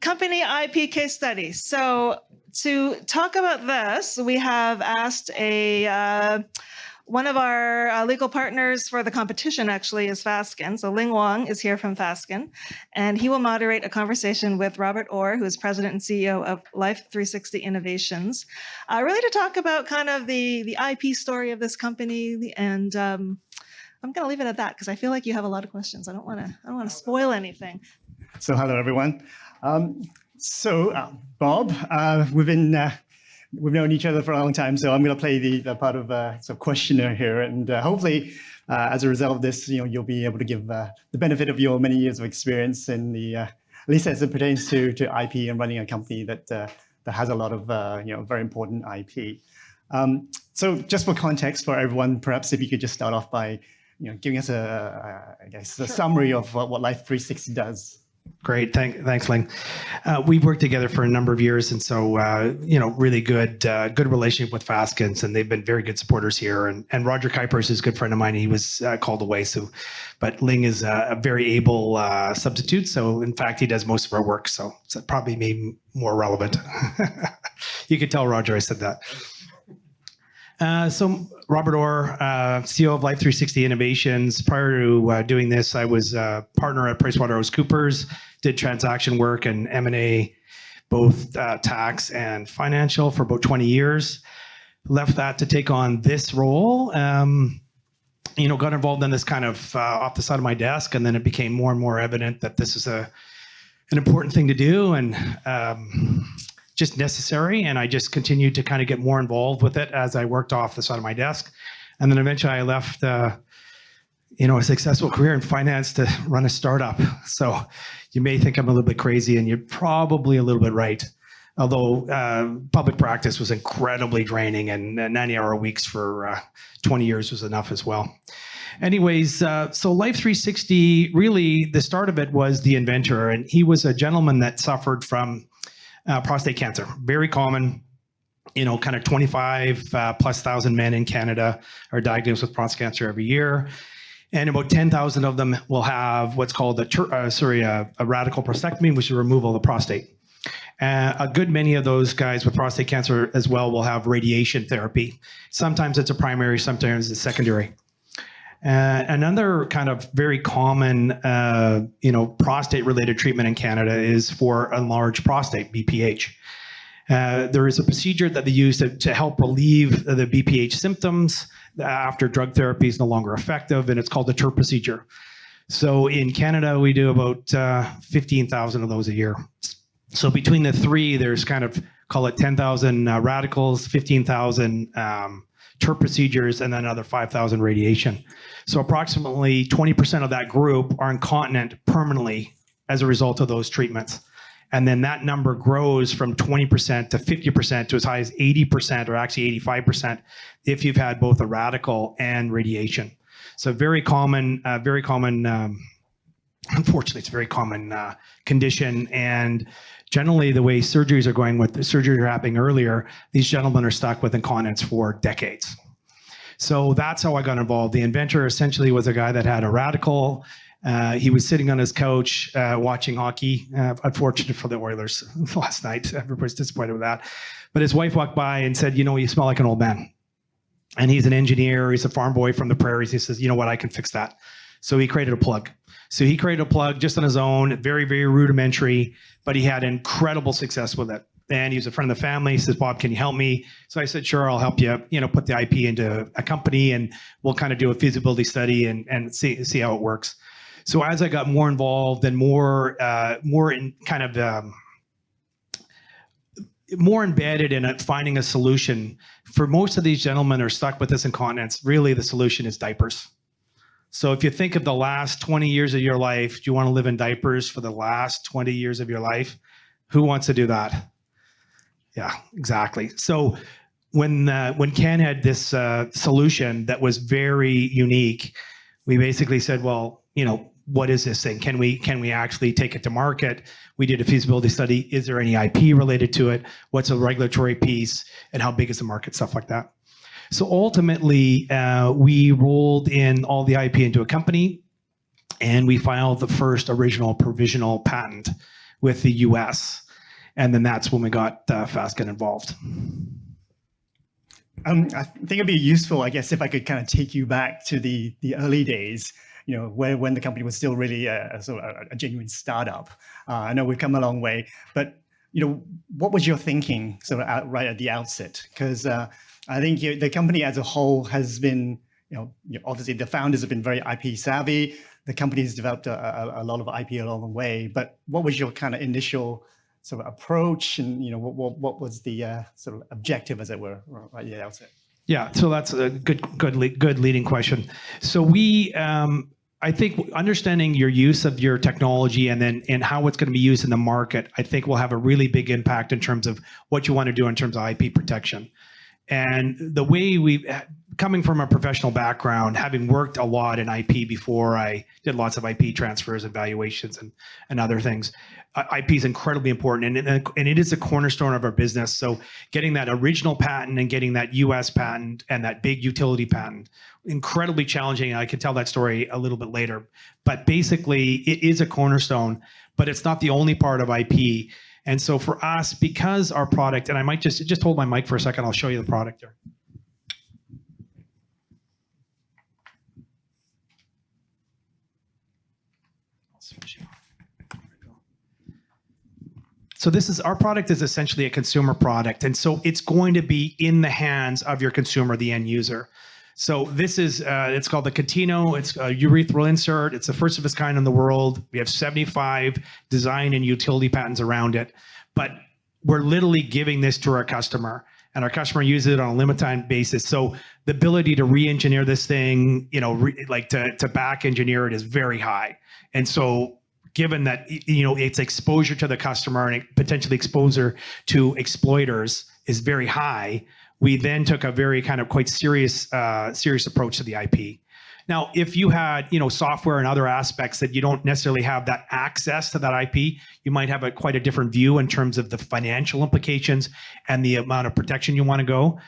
company IP case study. So to talk about this, we have asked one of our legal partners for the competition actually is Fasken. So Ling Wang is here from Fasken, and he will moderate a conversation with Robert Orr, who is president and CEO of Life360 Innovations, really to talk about kind of the IP story of this company. And I'm going to leave it at that because I feel like you have a lot of questions. I don't want to spoil anything. So hello, everyone. Bob, we've known each other for a long time, so I'm going to play the part of sort of questioner here, and hopefully, as a result of this, you'll be able to give the benefit of your many years of experience in the, at least as it pertains to IP and running a company that has a lot of very important IP. So just for context for everyone, perhaps if you could just start off by giving us a summary of what Life360 does. Great, thanks, Ling. We've worked together for a number of years, and so really good relationship with Faskins, and they've been very good supporters here. And Roger Kuipers is a good friend of mine. He was called away, but Ling is a very able substitute. So in fact, he does most of our work. So it probably made him more relevant. You could tell Roger I said that. So Robert Orr, CEO of Life360 Innovations. Prior to doing this, I was a partner at PricewaterhouseCoopers, did transaction work and M&A, both tax and financial for about 20 years. Left that to take on this role. Got involved in this kind of off the side of my desk, and then it became more and more evident that this is an important thing to do, and just necessary, and I just continued to kind of get more involved with it as I worked off the side of my desk. And then eventually I left a successful career in finance to run a startup. So you may think I'm a little bit crazy, and you're probably a little bit right. Although public practice was incredibly draining, and 90-hour weeks for 20 years was enough as well. Anyways, so Life360, really the start of it was the inventor, and he was a gentleman that suffered from prostate cancer, very common, kind of 25 plus thousand men in Canada are diagnosed with prostate cancer every year. And about 10,000 of them will have what's called a radical prostatectomy, which is removal of the prostate. A good many of those guys with prostate cancer as well will have radiation therapy. Sometimes it's a primary, sometimes it's secondary. Another kind of very common, prostate-related treatment in Canada is for enlarged prostate, BPH. There is a procedure that they use to help relieve the BPH symptoms after drug therapy is no longer effective, and it's called the TURP procedure. So in Canada, we do about 15,000 of those a year. So between the three, there's kind of, call it 10,000 radicals, 15,000 TURP procedures, and then another 5,000 radiation. So approximately 20% of that group are incontinent permanently as a result of those treatments. And then that number grows from 20% to 50% to as high as 80%, or actually 85% if you've had both a radical and radiation. So very common, unfortunately, it's a very common condition. And generally the way surgeries are going, with the surgeries are happening earlier, these gentlemen are stuck with incontinence for decades. So that's how I got involved. The inventor essentially was a guy that had a radical. He was sitting on his couch watching hockey. Unfortunate for the Oilers last night. Everybody's disappointed with that. But his wife walked by and said, you smell like an old man. And he's an engineer. He's a farm boy from the prairies. He says, you know what, I can fix that. So he created a plug. So he created a plug just on his own, very, very rudimentary, but he had incredible success with it. And he was a friend of the family. He says, Bob, can you help me? So I said, sure, I'll help you, put the IP into a company, and we'll kind of do a feasibility study and see how it works. So as I got more involved and more embedded in it, finding a solution, for most of these gentlemen are stuck with this incontinence, really the solution is diapers. So if you think of the last 20 years of your life, do you want to live in diapers for the last 20 years of your life? Who wants to do that? Yeah, exactly. So when Ken had this solution that was very unique, we basically said, well, what is this thing? Can we actually take it to market? We did a feasibility study. Is there any IP related to it? What's a regulatory piece? And how big is the market? Stuff like that. So ultimately, we rolled in all the IP into a company, and we filed the first original provisional patent, with the US. And then that's when we got Fasken involved. I think it'd be useful, I guess, if I could kind of take you back to the early days, when the company was still really sort of a genuine startup. I know we've come a long way, but what was your thinking sort of right at the outset? Because I think the company as a whole has been, obviously the founders have been very IP savvy. The company has developed a lot of IP along the way. But what was your kind of initial sort of approach, and what was the sort of objective, as it were, right at the outset? Yeah, so that's a good leading question. So I think understanding your use of your technology and how it's going to be used in the market, I think will have a really big impact in terms of what you want to do in terms of IP protection. And the way coming from a professional background, having worked a lot in IP before, I did lots of IP transfers and valuations and other things. IP is incredibly important, and it is a cornerstone of our business. So getting that original patent and getting that US patent and that big utility patent, incredibly challenging. I could tell that story a little bit later. But basically, it is a cornerstone, but it's not the only part of IP. And so for us, because our product, and I might just hold my mic for a second, I'll show you the product here. So our product is essentially a consumer product. And so it's going to be in the hands of your consumer, the end user. So this is, it's called the Catino. It's a urethral insert. It's the first of its kind in the world. We have 75 design and utility patents around it. But we're literally giving this to our customer, and our customer uses it on a limited time basis. So the ability to re-engineer this thing, to back engineer it is very high. And so given that, its exposure to the customer and potentially exposure to exploiters is very high, we then took a very kind of quite serious approach to the IP. Now, if you had, software and other aspects that you don't necessarily have that access to that IP, you might have quite a different view in terms of the financial implications and the amount of protection you want to go.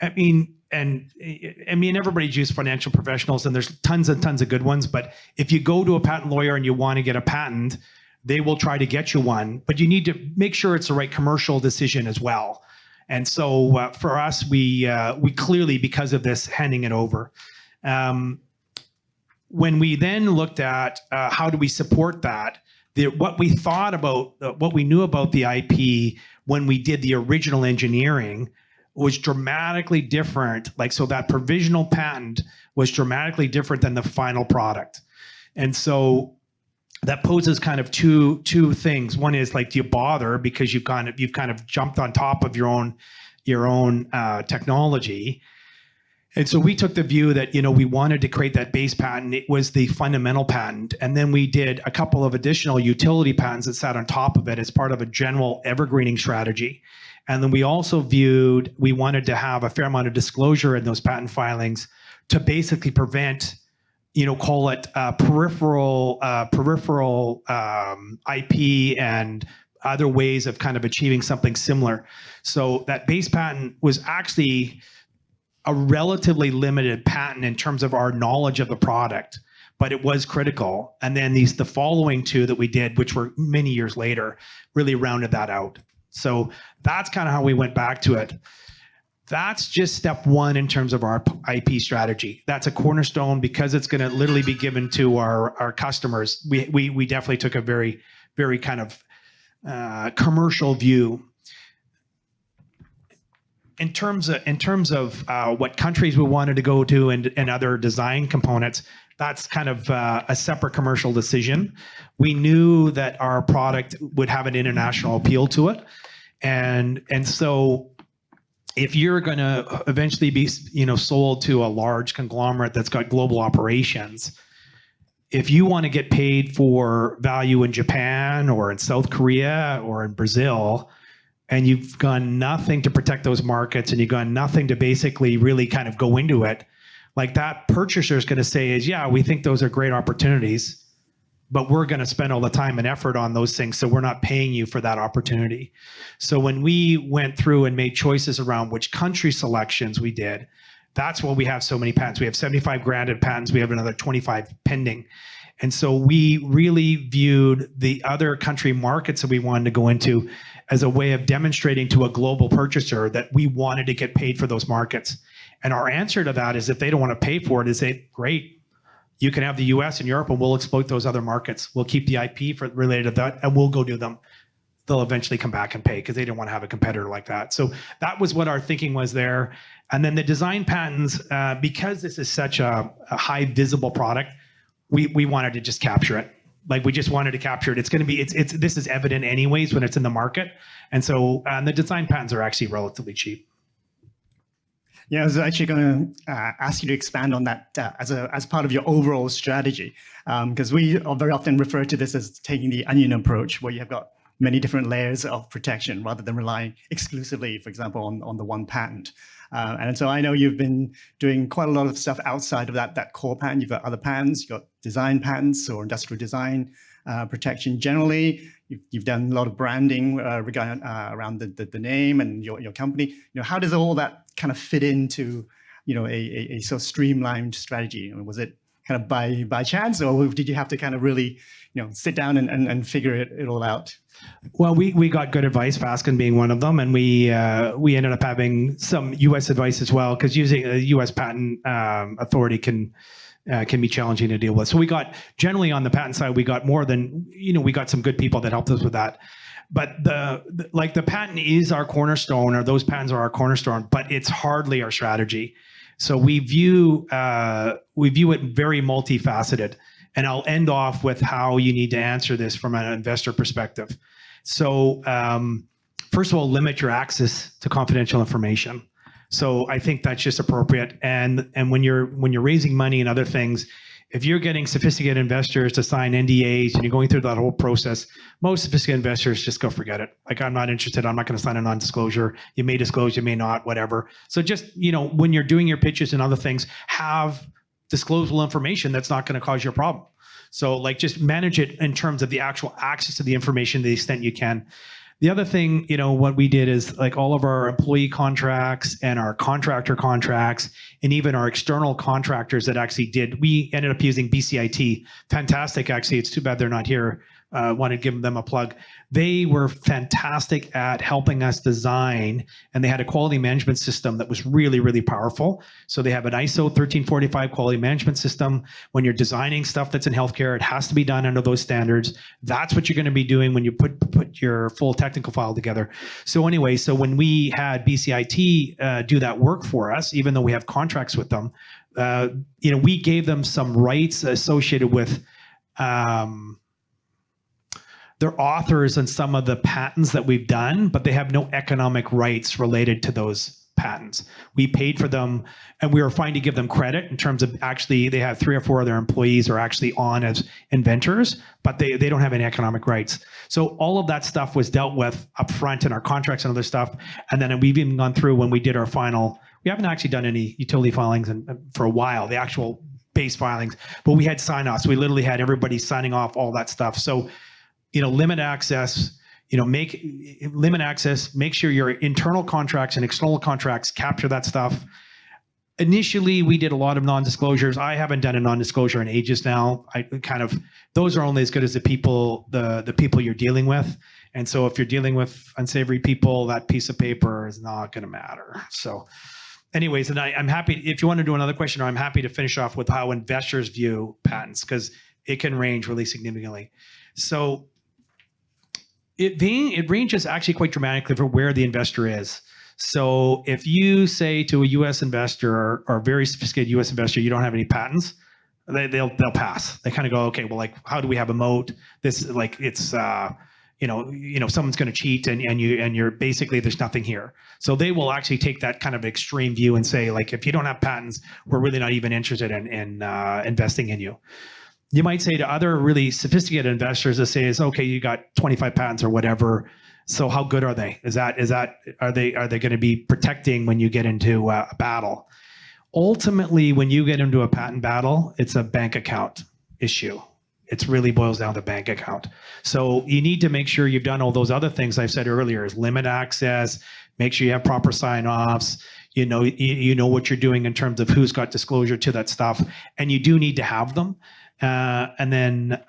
I mean, everybody's used financial professionals, and there's tons and tons of good ones. But if you go to a patent lawyer and you want to get a patent, they will try to get you one, but you need to make sure it's the right commercial decision as well. And so for us, we clearly, because of this, handing it over. When we then looked at how do we support that, what we thought about, what we knew about the IP when we did the original engineering was dramatically different. So that provisional patent was dramatically different than the final product. And so that poses kind of two things. One is do you bother because you've kind of jumped on top of your own technology. And so we took the view that, we wanted to create that base patent. It was the fundamental patent. And then we did a couple of additional utility patents that sat on top of it as part of a general evergreening strategy. And then we also we wanted to have a fair amount of disclosure in those patent filings to basically prevent, call it peripheral IP and other ways of kind of achieving something similar. So that base patent was actually a relatively limited patent in terms of our knowledge of the product, but it was critical. And then the following two that we did, which were many years later, really rounded that out. So that's kind of how we went back to it. That's just step one in terms of our IP strategy. That's a cornerstone because it's going to literally be given to our customers. We definitely took a very, very kind of commercial view. In terms of what countries we wanted to go to and other design components, that's kind of a separate commercial decision. We knew that our product would have an international appeal to it, and so if you're going to eventually be sold to a large conglomerate that's got global operations, if you want to get paid for value in Japan or in South Korea or in Brazil, and you've done nothing to protect those markets, and you've done nothing to basically really kind of go into it, that purchaser is going to say yeah, we think those are great opportunities, but we're going to spend all the time and effort on those things, so we're not paying you for that opportunity. So when we went through and made choices around which country selections we did, that's why we have so many patents. We have 75 granted patents. We have another 25 pending. And so we really viewed the other country markets that we wanted to go into as a way of demonstrating to a global purchaser that we wanted to get paid for those markets. And our answer to that is, if they don't want to pay for it, is say, great, you can have the US and Europe and we'll exploit those other markets. We'll keep the IP for related to that and we'll go do them. They'll eventually come back and pay because they didn't want to have a competitor like that. So that was what our thinking was there. And then the design patents, because this is such a high visible product, we wanted to just capture it. Like, we just wanted to capture it. It's going to be, this is evident anyways when it's in the market. And so the design patents are actually relatively cheap. Yeah, I was actually going to ask you to expand on that as part of your overall strategy, because we very often refer to this as taking the onion approach, where you have got many different layers of protection rather than relying exclusively, for example, on the one patent. And so I know you've been doing quite a lot of stuff outside of that core patent. You've got other patents, you've got design patents or industrial design protection generally. You've done a lot of branding regarding around the name and your company. You know, how does all that kind of fit into, you know, a sort of streamlined strategy? I mean, was it kind of by chance, or did you have to kind of really, you know, sit down and figure it all out? Well, we got good advice, Fasken being one of them, and we ended up having some U.S. advice as well, because using a U.S. patent authority can be challenging to deal with. So we got, generally on the patent side, we got more than, you know, we got some good people that helped us with that. But the patent is our cornerstone, or those patents are our cornerstone, but it's hardly our strategy. So we view it very multifaceted. And I'll end off with how you need to answer this from an investor perspective. So first of all, limit your access to confidential information. So I think that's just appropriate. And when you're raising money and other things, if you're getting sophisticated investors to sign NDAs and you're going through that whole process, most sophisticated investors just go, forget it. Like, I'm not interested. I'm not going to sign a non-disclosure. You may disclose, you may not, whatever. So just, you know, when you're doing your pitches and other things, have disclosable information that's not going to cause you a problem. So like, just manage it in terms of the actual access to the information to the extent you can. The other thing, you know, what we did is, like, all of our employee contracts and our contractor contracts and even our external contractors that actually did, we ended up using BCIT. Fantastic, actually. It's too bad they're not here. Want to give them a plug. They were fantastic at helping us design, and they had a quality management system that was really, really powerful. So they have an ISO 1345 quality management system. When you're designing stuff that's in healthcare, it has to be done under those standards. That's what you're going to be doing when you put your full technical file together. So anyway, so when we had BCIT do that work for us, even though we have contracts with them, you know, we gave them some rights associated with they're authors on some of the patents that we've done, but they have no economic rights related to those patents. We paid for them, and we were fine to give them credit in terms of, actually, they have 3 or 4 of their employees are actually on as inventors, but they don't have any economic rights. So all of that stuff was dealt with upfront in our contracts and other stuff. And then we've even gone through, when we did our final, we haven't actually done any utility filings for a while, the actual base filings, but we had sign-offs. We literally had everybody signing off all that stuff. So, you know, limit access, you know, limit access, make sure your internal contracts and external contracts capture that stuff. Initially, we did a lot of non-disclosures. I haven't done a non-disclosure in ages now. Those are only as good as the people you're dealing with. And so if you're dealing with unsavory people, that piece of paper is not going to matter. So anyways, and I'm happy, if you want to do another question, I'm happy to finish off with how investors view patents, because it can range really significantly. So it ranges actually quite dramatically for where the investor is. So if you say to a U.S. investor or a very sophisticated U.S. investor, you don't have any patents, they'll pass. They kind of go, okay, well, like, how do we have a moat? This, like, it's you know, someone's going to cheat, and you're basically, there's nothing here. So they will actually take that kind of extreme view and say, like, if you don't have patents, we're really not even interested in investing in you. You might say to other really sophisticated investors that say, okay, you got 25 patents or whatever. So how good are they? Are they going to be protecting when you get into a battle? Ultimately, when you get into a patent battle, it's a bank account issue. It really boils down to bank account. So you need to make sure you've done all those other things I've said earlier, is limit access, make sure you have proper sign-offs, you know what you're doing in terms of who's got disclosure to that stuff, and you do need to have them. And then,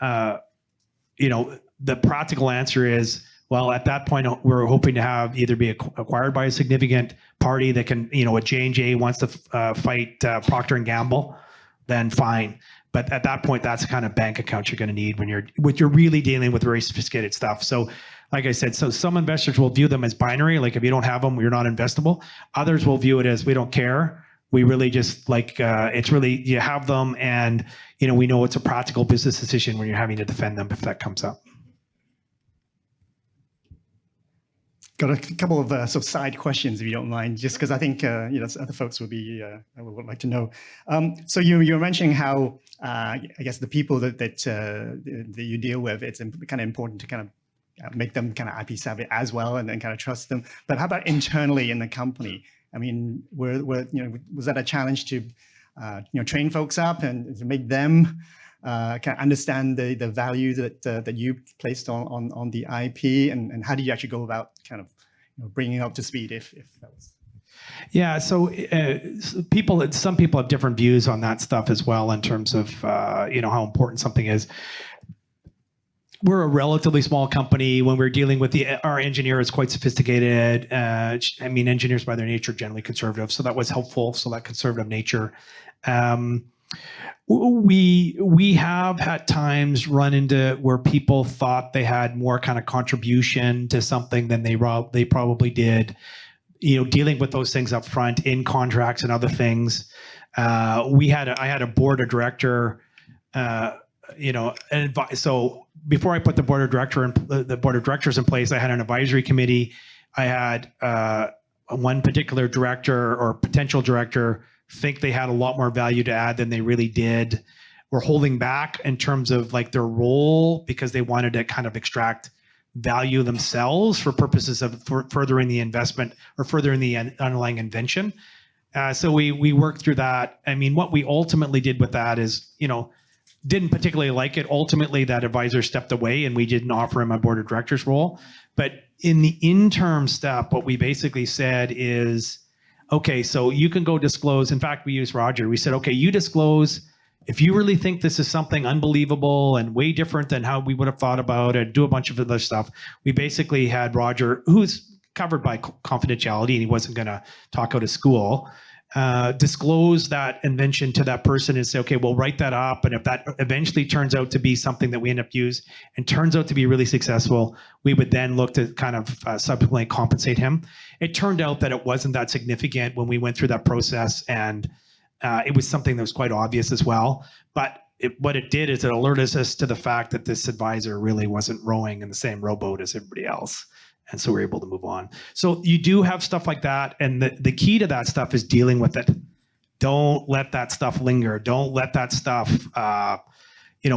the practical answer is, well, at that point, we're hoping to have either be acquired by a significant party that can, a J&J wants to fight Procter & Gamble, then fine. But at that point, that's the kind of bank account you're going to need when you're really dealing with very sophisticated stuff. So like I said, so some investors will view them as binary. Like if you don't have them, you're not investable. Others will view it as we don't care. We really just it's really, you have them and, we know it's a practical business decision when you're having to defend them if that comes up. Got a couple of sort of side questions, if you don't mind, just because I think other folks would like to know. So you were mentioning how I guess the people that you deal with, it's kind of important to kind of make them kind of IP savvy as well, and then kind of trust them. But how about internally in the company? I mean, was that a challenge to train folks up and to make them kind of understand the value that you placed on the IP, and how do you actually go about kind of bringing it up to speed if that was? Yeah, so some people have different views on that stuff as well in terms of how important something is. We're a relatively small company. When we're dealing with our engineer is quite sophisticated. Engineers by their nature are generally conservative, so that was helpful. So that conservative nature. We have at times run into where people thought they had more kind of contribution to something than they probably did. Dealing with those things up front in contracts and other things. I had a board of director. So before I put the board of directors in place, I had an advisory committee. I had one particular director or potential director think they had a lot more value to add than they really did. We're holding back in terms of like their role because they wanted to kind of extract value themselves for purposes of furthering the investment or furthering the underlying invention. So we worked through that. I mean, what we ultimately did with that is, didn't particularly like it. Ultimately, that advisor stepped away and we didn't offer him a board of directors role. But in the interim step, what we basically said is, okay, so you can go disclose. In fact, we used Roger. We said, okay, you disclose. If you really think this is something unbelievable and way different than how we would have thought about it, do a bunch of other stuff. We basically had Roger, who's covered by confidentiality and he wasn't going to talk out of school, disclose that invention to that person and say, okay, we'll write that up. And if that eventually turns out to be something that we end up use and turns out to be really successful, we would then look to kind of subsequently compensate him. It turned out that it wasn't that significant when we went through that process, and it was something that was quite obvious as well. But what it did is it alerted us to the fact that this advisor really wasn't rowing in the same rowboat as everybody else. And so we're able to move on. So you do have stuff like that. And the key to that stuff is dealing with it. Don't let that stuff linger. Don't let that stuff,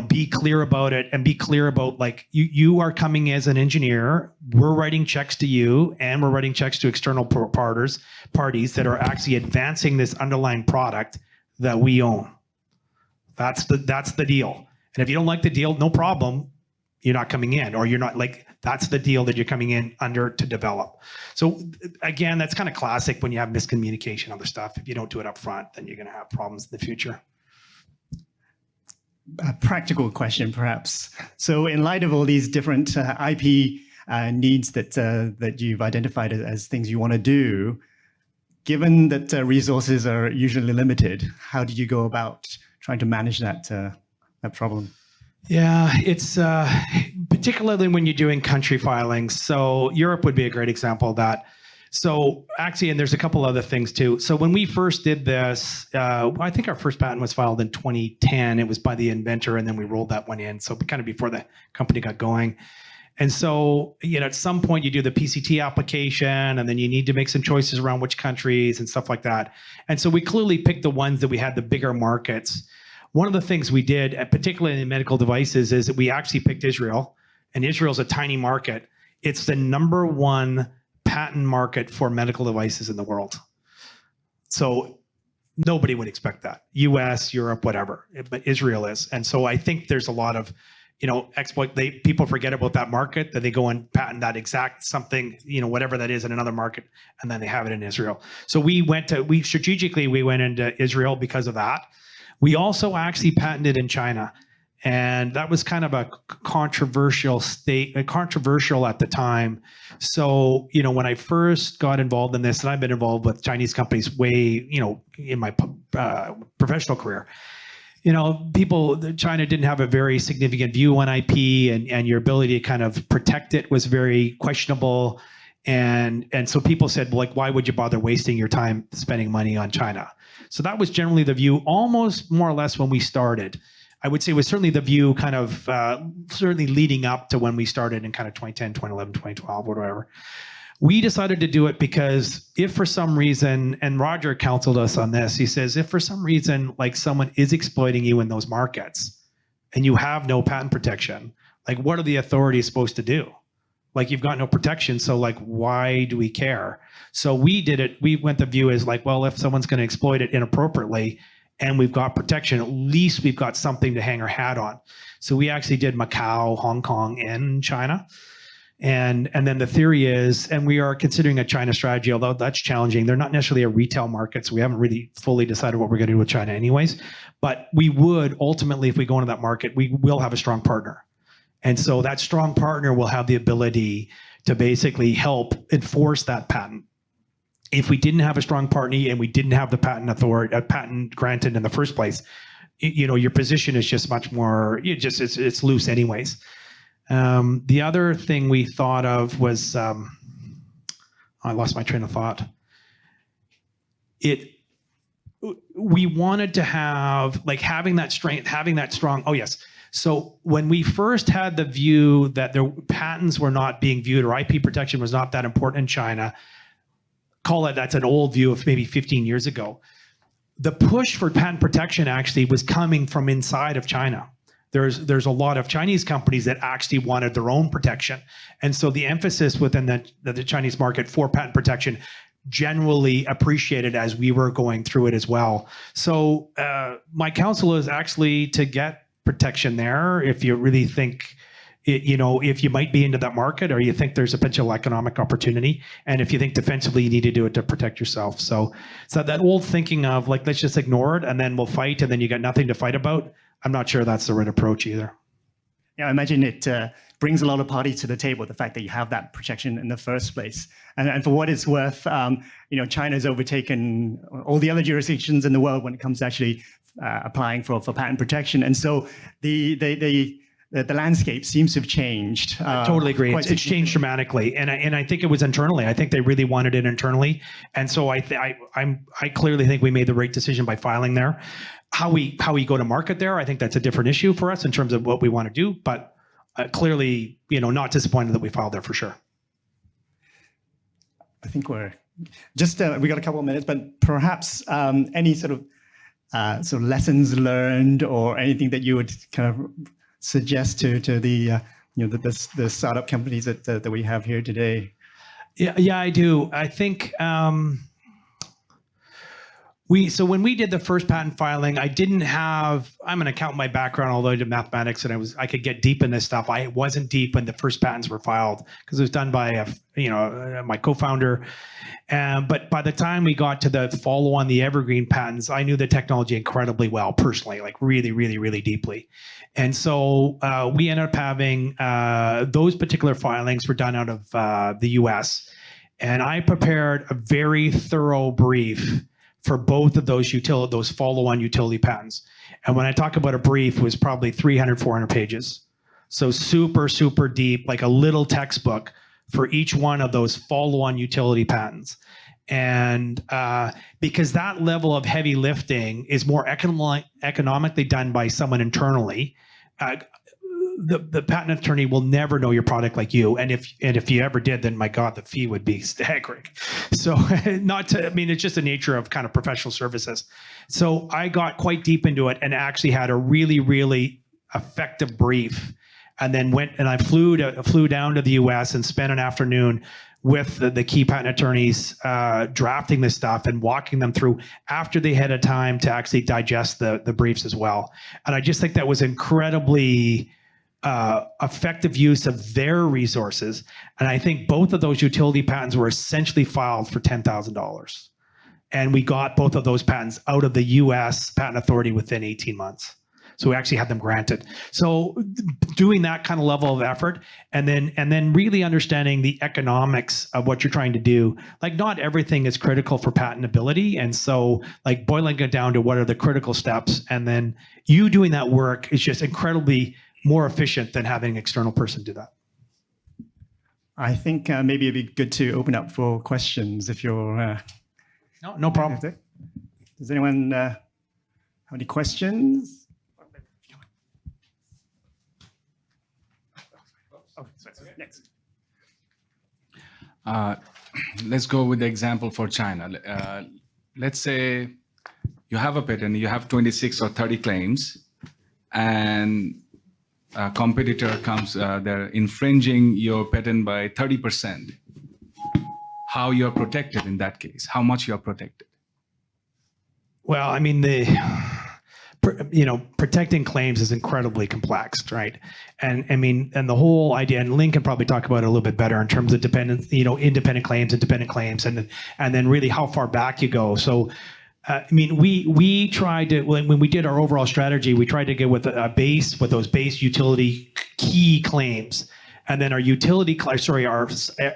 be clear about it and be clear about like you are coming as an engineer. We're writing checks to you and we're writing checks to external parties that are actually advancing this underlying product that we own. That's the deal. And if you don't like the deal, no problem. You're not coming in, or you're not like, that's the deal that you're coming in under to develop. So again, that's kind of classic when you have miscommunication, other stuff. If you don't do it up front, then you're going to have problems in the future. A practical question, perhaps. So in light of all these different IP needs that you've identified as things you want to do, given that resources are usually limited, how do you go about trying to manage that problem? Yeah, it's particularly when you're doing country filings. So Europe would be a great example of that. So actually, and there's a couple other things too. So when we first did this, I think our first patent was filed in 2010. It was by the inventor, and then we rolled that one in. So kind of before the company got going. And so, at some point you do the PCT application, and then you need to make some choices around which countries and stuff like that. And so we clearly picked the ones that we had the bigger markets. One of the things we did, particularly in medical devices, is that we actually picked Israel, and Israel's a tiny market. It's the number one patent market for medical devices in the world. So nobody would expect that. US, Europe, whatever, but Israel is. And so I think there's a lot of, people forget about that market, that they go and patent that exact something, whatever that is in another market, and then they have it in Israel. So we strategically went into Israel because of that. We also actually patented in China. And that was kind of a controversial at the time. So, when I first got involved in this, and I've been involved with Chinese companies way, in my professional career, China didn't have a very significant view on IP, and your ability to kind of protect it was very questionable. And so people said, well, like, why would you bother wasting your time spending money on China? So that was generally the view, almost more or less when we started. I would say it was certainly the view kind of certainly leading up to when we started in kind of 2010, 2011, 2012, whatever. We decided to do it because if for some reason, and Roger counseled us on this, he says, if for some reason, like, someone is exploiting you in those markets and you have no patent protection, like, what are the authorities supposed to do? Like, you've got no protection, so, like, why do we care? So we did it. We went the view as like, well, if someone's going to exploit it inappropriately and we've got protection, at least we've got something to hang our hat on. So we actually did Macau, Hong Kong, and China. And then the theory is, and we are considering a China strategy, although that's challenging. They're not necessarily a retail market, so we haven't really fully decided what we're going to do with China anyways. But we would ultimately, if we go into that market, we will have a strong partner. And so that strong partner will have the ability to basically help enforce that patent. If we didn't have a strong partner and we didn't have the patent granted in the first place, your position is just much more, it's loose anyways. The other thing we thought of was, I lost my train of thought. We wanted to have, like, having that strong, oh yes. So when we first had the view that their patents were not being viewed, or IP protection was not that important in China, that's an old view of maybe 15 years ago. The push for patent protection actually was coming from inside of China. There's a lot of Chinese companies that actually wanted their own protection. And so the emphasis within the Chinese market for patent protection generally appreciated as we were going through it as well. So my counsel is actually to get protection there if you really think, if you might be into that market, or you think there's a potential economic opportunity. And if you think defensively, you need to do it to protect yourself. So that old thinking of, like, let's just ignore it and then we'll fight and then you got nothing to fight about, I'm not sure that's the right approach either. Yeah, I imagine it brings a lot of parties to the table, the fact that you have that protection in the first place. And for what it's worth, China's overtaken all the other jurisdictions in the world when it comes to actually applying for patent protection. And so the landscape seems to have changed. I totally agree. It's changed dramatically, and I think it was internally. I think they really wanted it internally, and so I clearly think we made the right decision by filing there. How we go to market there, I think that's a different issue for us in terms of what we want to do. But clearly, not disappointed that we filed there for sure. I think we're just we got a couple of minutes, but perhaps any sort of lessons learned or anything that you would kind of suggest to the the startup companies that we have here today? Yeah, I do. I think when we did the first patent filing, I'm an accountant by background, although I did mathematics and I could get deep in this stuff. I wasn't deep when the first patents were filed because it was done by my co-founder. But by the time we got to the follow-on, the evergreen patents, I knew the technology incredibly well personally, like really, really, really deeply. And so we ended up having those particular filings were done out of the US. And I prepared a very thorough brief for both of those follow-on utility patents. And when I talk about a brief, it was probably 300, 400 pages. So super, super deep, like a little textbook for each one of those follow-on utility patents. And because that level of heavy lifting is more economically done by someone internally, the patent attorney will never know your product like you. And if you ever did, then my God, the fee would be staggering. So it's just the nature of kind of professional services. So I got quite deep into it and actually had a really, really effective brief. And then I flew down to the US and spent an afternoon with the key patent attorneys drafting this stuff and walking them through after they had a time to actually digest the briefs as well. And I just think that was incredibly effective use of their resources. And I think both of those utility patents were essentially filed for $10,000. And we got both of those patents out of the US Patent Authority within 18 months. So we actually had them granted. So doing that kind of level of effort, and then really understanding the economics of what you're trying to do. Like not everything is critical for patentability, and so like boiling it down to what are the critical steps, and then you doing that work is just incredibly more efficient than having an external person do that. I think maybe it'd be good to open up for questions if you're. No problem. Does anyone have any questions? Oh, sorry. Next. Let's go with the example for China. Let's say you have a patent, you have 26 or 30 claims, and a competitor comes, they're infringing your patent by 30%. How you're protected in that case? How much you're protected? Well, I mean, protecting claims is incredibly complex, right? And I mean, and the whole idea, and Lynn can probably talk about it a little bit better in terms of independent claims, and then really how far back you go. So, I mean, we tried to, when we did our overall strategy, we tried to get with those base utility key claims. And then our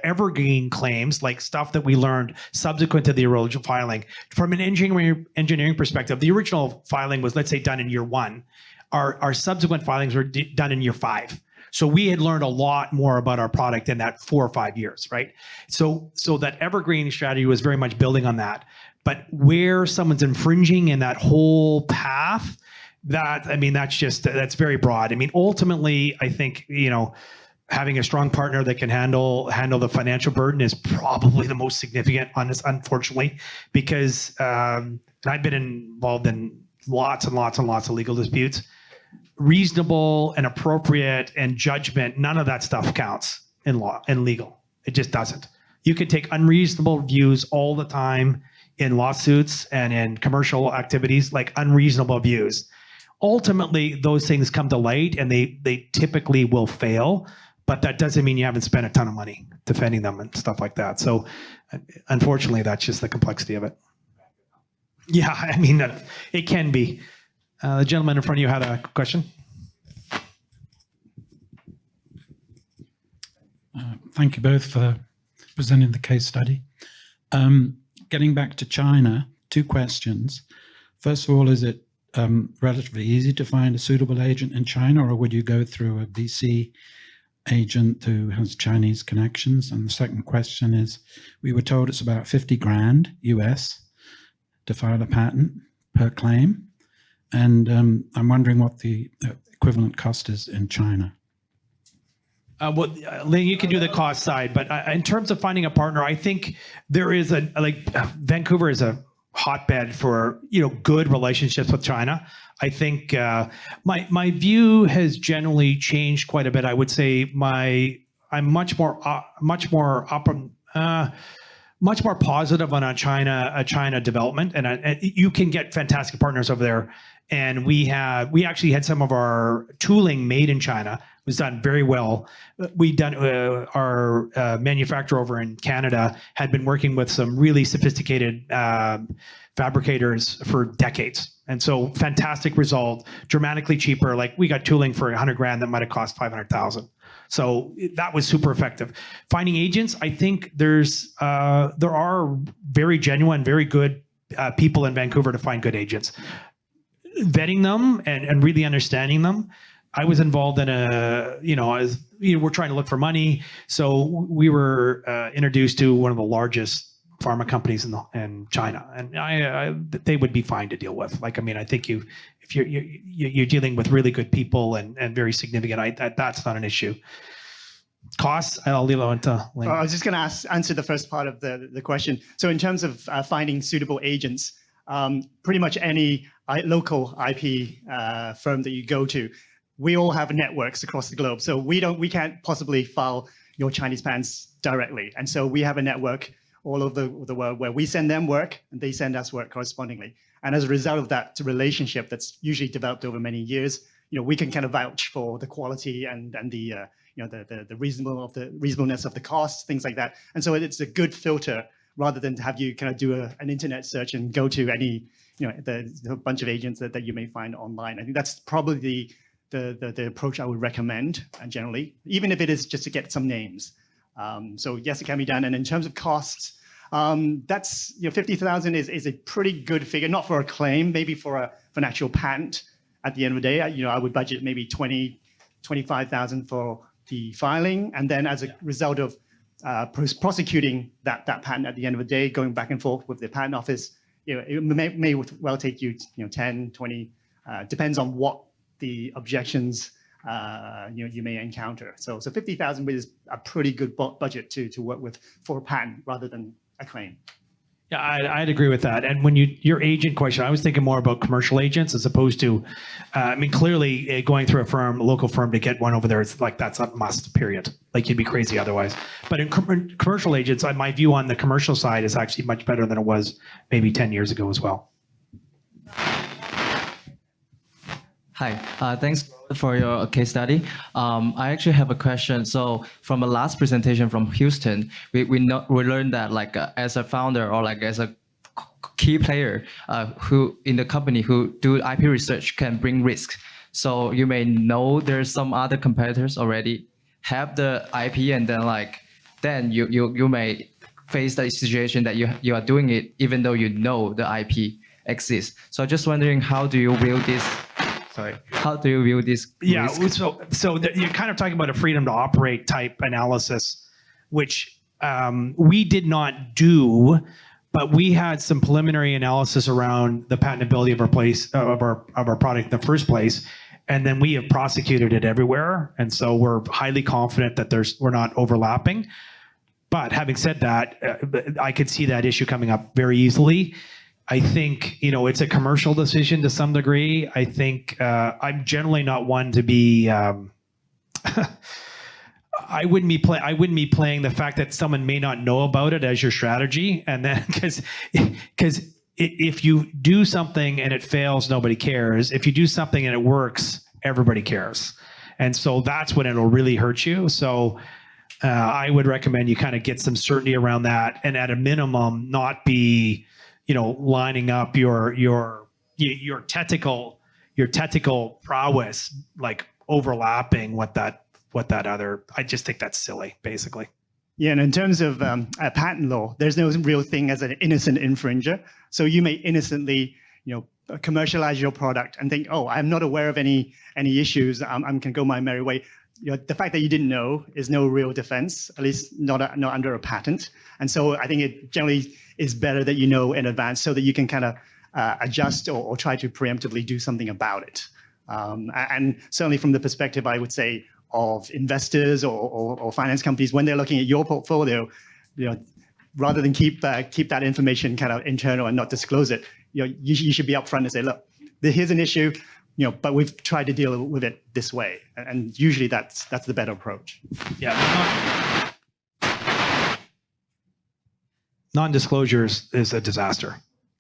evergreen claims, like stuff that we learned subsequent to the original filing. From an engineering perspective, the original filing was, let's say, done in year 1. Our subsequent filings were done in year 5. So we had learned a lot more about our product in that 4 or 5 years, right? So that evergreen strategy was very much building on that. But where someone's infringing in that whole path, that's very broad. I mean, ultimately, I think, having a strong partner that can handle the financial burden is probably the most significant on this, unfortunately, because and I've been involved in lots and lots and lots of legal disputes. Reasonable and appropriate and judgment, none of that stuff counts in law and legal. It just doesn't. You can take unreasonable views all the time in lawsuits and in commercial activities, like unreasonable views. Ultimately, those things come to light and they typically will fail. But that doesn't mean you haven't spent a ton of money defending them and stuff like that. So unfortunately, that's just the complexity of it. Yeah, I mean, it can be. The gentleman in front of you had a question. Thank you both for presenting the case study. Getting back to China, 2 questions. First of all, is it relatively easy to find a suitable agent in China, or would you go through a VC agent who has Chinese connections? And the second question is, we were told it's about 50 grand US to file a patent per claim. And I'm wondering what the equivalent cost is in China. Well, Lynn, you can do the cost side, but in terms of finding a partner, I think there is Vancouver is a hotbed for good relationships with China. I think my view has generally changed quite a bit. I would say I'm much more positive on a China development, and you can get fantastic partners over there. And we actually had some of our tooling made in China. It was done very well. Our manufacturer over in Canada had been working with some really sophisticated fabricators for decades. And so fantastic result, dramatically cheaper. Like we got tooling for 100 grand that might have cost 500,000. So that was super effective. Finding agents, I think there are very genuine, very good people in Vancouver to find good agents. Vetting them and really understanding them. I was involved in we're trying to look for money. So we were introduced to one of the largest pharma companies in China, and they would be fine to deal with. Like, I mean, I think if you're dealing with really good people and very significant, that's not an issue. Costs, I'll leave it to Lynn. I was just going to answer the first part of the question. So in terms of finding suitable agents, pretty much any local IP firm that you go to, we all have networks across the globe. So we can't possibly file your Chinese patents directly. And so we have a network all over the world where we send them work and they send us work correspondingly. And as a result of that relationship that's usually developed over many years, we can kind of vouch for the quality and the reasonableness of the costs, things like that. And so it's a good filter rather than have you kind of do an internet search and go to any, the bunch of agents that you may find online. I think that's probably the approach I would recommend generally, even if it is just to get some names. So yes, it can be done. And in terms of costs, that's 50,000 is a pretty good figure, not for a claim, maybe for an actual patent. At the end of the day, I would budget maybe 25,000 for the filing, and then as a result of prosecuting that patent at the end of the day, going back and forth with the patent office, it may well take you 10, 20, depends on what the objections you may encounter. So 50,000 is a pretty good budget to work with for a patent rather than a claim. Yeah, I'd agree with that. And when your agent question, I was thinking more about commercial agents as opposed to, clearly going through a local firm to get one over there, it's like that's a must, period. Like you'd be crazy otherwise. But in commercial agents, my view on the commercial side is actually much better than it was maybe 10 years ago as well. Hi, thanks for your case study. I actually have a question. So from the last presentation from Houston, we learned that like as a founder or like as a key player who in the company who do IP research can bring risk. So you may know there's some other competitors already have the IP, and then you may face the situation that you are doing it even though you know the IP exists. So I'm just wondering, how do you view this? How do you view this risk? Yeah, so you're kind of talking about a freedom to operate type analysis, which we did not do, but we had some preliminary analysis around the patentability of our product in the first place, and then we have prosecuted it everywhere, and so we're highly confident that we're not overlapping. But having said that, I could see that issue coming up very easily. I think, it's a commercial decision to some degree. I think I'm generally not one to be, I wouldn't be playing the fact that someone may not know about it as your strategy. And then because if you do something and it fails, nobody cares. If you do something and it works, everybody cares. And so that's when it'll really hurt you. So I would recommend you kind of get some certainty around that, and at a minimum, not be lining up your technical prowess, like overlapping what that other. I just think that's silly, basically. Yeah, and in terms of patent law, there's no real thing as an innocent infringer. So you may innocently, commercialize your product and think, oh, I'm not aware of any issues. I can go my merry way. The fact that you didn't know is no real defense, at least not under a patent. And so I think it generally is better that you know in advance so that you can kind of adjust or try to preemptively do something about it. And certainly from the perspective, I would say, of investors or finance companies, when they're looking at your portfolio, rather than keep that information kind of internal and not disclose it, you should be upfront and say, look, here's an issue. But we've tried to deal with it this way, and usually that's the better approach. Yeah, non-disclosure is a disaster,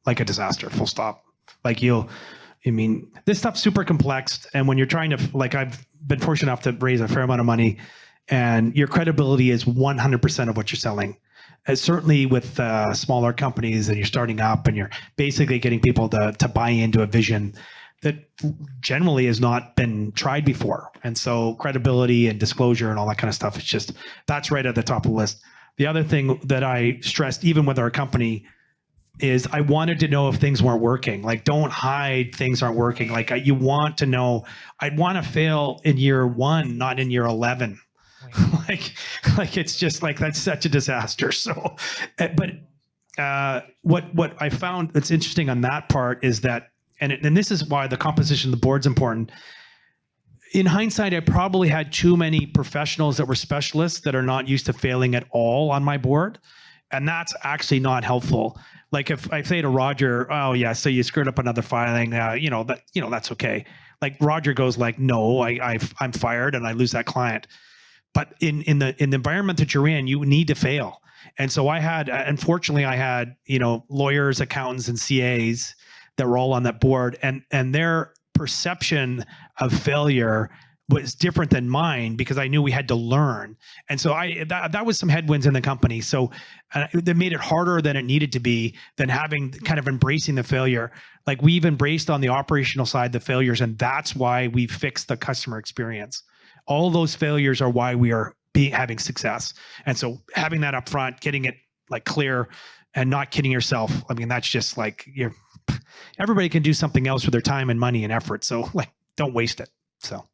like a disaster. Full stop. This stuff's super complex, and when you're trying to, I've been fortunate enough to raise a fair amount of money, and your credibility is 100% of what you're selling. Certainly with smaller companies, and you're starting up, and you're basically getting people to buy into a vision that generally has not been tried before. And so credibility and disclosure and all that kind of stuff, that's right at the top of the list. The other thing that I stressed, even with our company, is I wanted to know if things weren't working. Don't hide things aren't working. You want to know. I'd want to fail in year 1, not in year 11. It's just that's such a disaster. So, but what I found that's interesting on that part is that, and this is why the composition of the board's important. In hindsight, I probably had too many professionals that were specialists that are not used to failing at all on my board. And that's actually not helpful. If I say to Roger, oh yeah, so you screwed up another filing, that's okay. Roger goes no, I'm fired and I lose that client. But in the environment that you're in, you need to fail. And so unfortunately I had, lawyers, accountants, and CAs that were all on that board, and their perception of failure was different than mine because I knew we had to learn. And so that was some headwinds in the company. So that made it harder than it needed to be, than having kind of embracing the failure. Like we've embraced on the operational side the failures, and that's why we fixed the customer experience. All those failures are why we are having success. And so having that up front, getting it like clear and not kidding yourself. I mean, that's just like everybody can do something else with their time and money and effort. So like, don't waste it. So.